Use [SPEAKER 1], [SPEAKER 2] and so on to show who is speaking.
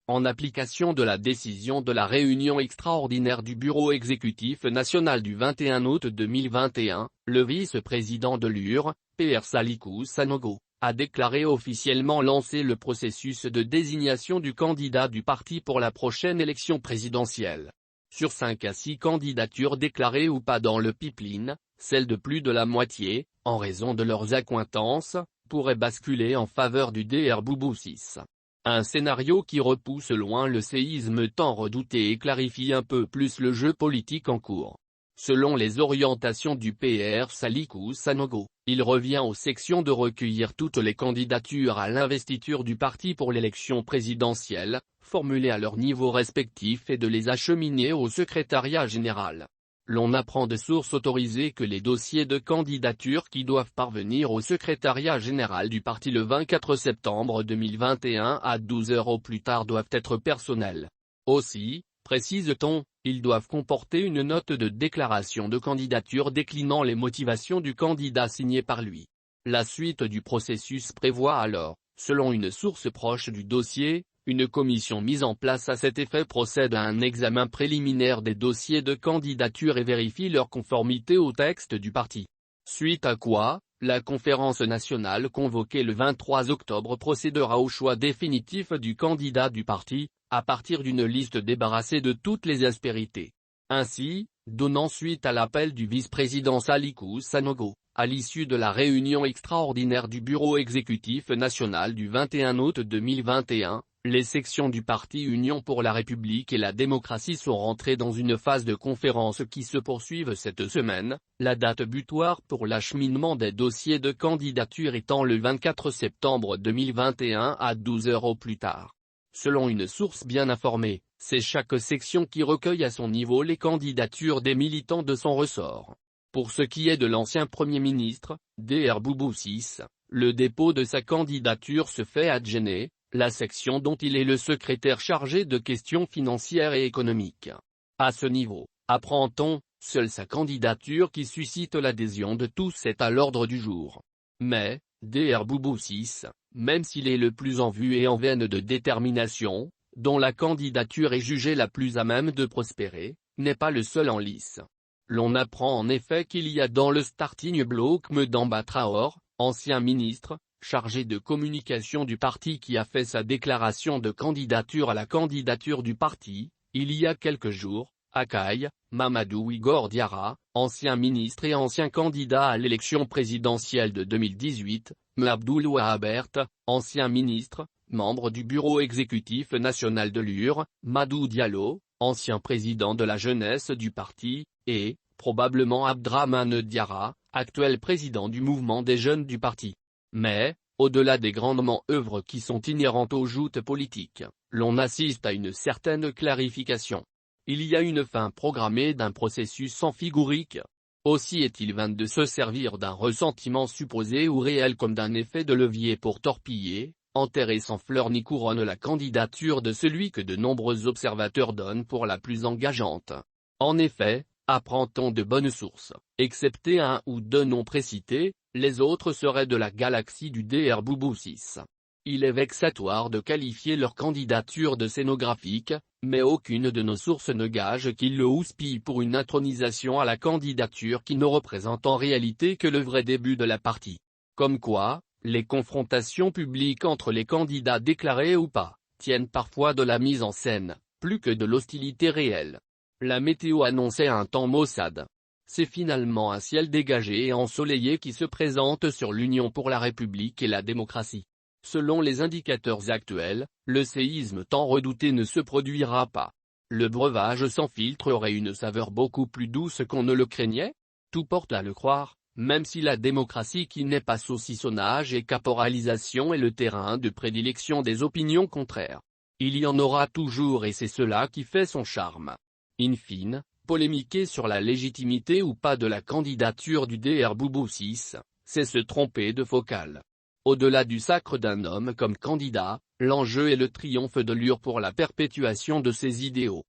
[SPEAKER 1] En application de la décision de la réunion extraordinaire du Bureau exécutif national du 21 août 2021, le vice-président de l'UR, PR Sallikou Sanogo, a déclaré officiellement lancer le processus de désignation du candidat du parti pour la prochaine élection présidentielle. Sur 5 à 6 candidatures déclarées ou pas dans le pipeline, celles de plus de la moitié, en raison de leurs accointances, pourraient basculer en faveur du Dr Boubou-Ciss. Un scénario qui repousse loin le séisme tant redouté et clarifie un peu plus le jeu politique en cours. Selon les orientations du PR Sallikou Sanogo, il revient aux sections de recueillir toutes les candidatures à l'investiture du parti pour l'élection présidentielle, formulées à leur niveau respectif et de les acheminer au secrétariat général. L'on apprend de sources autorisées que les dossiers de candidature qui doivent parvenir au secrétariat général du parti le 24 septembre 2021 à 12 h au plus tard doivent être personnels. Aussi, précise-t-on, ils doivent comporter une note de déclaration de candidature déclinant les motivations du candidat signé par lui. La suite du processus prévoit alors, selon une source proche du dossier, une commission mise en place à cet effet procède à un examen préliminaire des dossiers de candidature et vérifie leur conformité au texte du parti. Suite à quoi, la conférence nationale convoquée le 23 octobre procédera au choix définitif du candidat du parti, à partir d'une liste débarrassée de toutes les aspérités. Ainsi, donnant suite à l'appel du vice-président Sallikou Sanogo, à l'issue de la réunion extraordinaire du Bureau exécutif national du 21 août 2021, les sections du parti Union pour la République et la démocratie sont rentrées dans une phase de conférence qui se poursuivent cette semaine, la date butoir pour l'acheminement des dossiers de candidature étant le 24 septembre 2021 à 12 h au plus tard. Selon une source bien informée, c'est chaque section qui recueille à son niveau les candidatures des militants de son ressort. Pour ce qui est de l'ancien Premier ministre, Dr Boubou-Ciss, le dépôt de sa candidature se fait à Djenné, la section dont il est le secrétaire chargé de questions financières et économiques. À ce niveau, apprend-on, seule sa candidature qui suscite l'adhésion de tous est à l'ordre du jour. Mais, Dr Boubou-Ciss, même s'il est le plus en vue et en veine de détermination, dont la candidature est jugée la plus à même de prospérer, n'est pas le seul en lice. L'on apprend en effet qu'il y a dans le starting block Madamba Traoré, ancien ministre, chargé de communication du parti qui a fait sa déclaration de candidature à la candidature du parti, il y a quelques jours, Akaye, Mamadou Igor Diarra, ancien ministre et ancien candidat à l'élection présidentielle de 2018, M'Abdoul Wahabert, ancien ministre, membre du bureau exécutif national de l'UR, Madou Diallo, ancien président de la jeunesse du parti, et, probablement Abdrahmane Diarra, actuel président du mouvement des jeunes du parti. Mais, au-delà des grandement œuvres qui sont inhérentes aux joutes politiques, l'on assiste à une certaine clarification. Il y a une fin programmée d'un processus amphigourique. Aussi est-il vain de se servir d'un ressentiment supposé ou réel comme d'un effet de levier pour torpiller, enterrer sans fleur ni couronne la candidature de celui que de nombreux observateurs donnent pour la plus engageante. En effet, apprend-on de bonnes sources, excepté un ou deux noms précités, les autres seraient de la galaxie du Dr Boubou-Ciss. Il est vexatoire de qualifier leur candidature de scénographique, mais aucune de nos sources ne gage qu'ils le houspillent pour une intronisation à la candidature qui ne représente en réalité que le vrai début de la partie. Comme quoi, les confrontations publiques entre les candidats déclarés ou pas, tiennent parfois de la mise en scène, plus que de l'hostilité réelle. La météo annonçait un temps maussade. C'est finalement un ciel dégagé et ensoleillé qui se présente sur l'Union pour la République et la démocratie. Selon les indicateurs actuels, le séisme tant redouté ne se produira pas. Le breuvage sans filtre aurait une saveur beaucoup plus douce qu'on ne le craignait. Tout porte à le croire, même si la démocratie qui n'est pas saucissonnage et caporalisation est le terrain de prédilection des opinions contraires. Il y en aura toujours et c'est cela qui fait son charme. In fine, polémiquer sur la légitimité ou pas de la candidature du Dr Boubou-Ciss, c'est se tromper de focale. Au-delà du sacre d'un homme comme candidat, l'enjeu est le triomphe de l'UR pour la perpétuation de ses idéaux.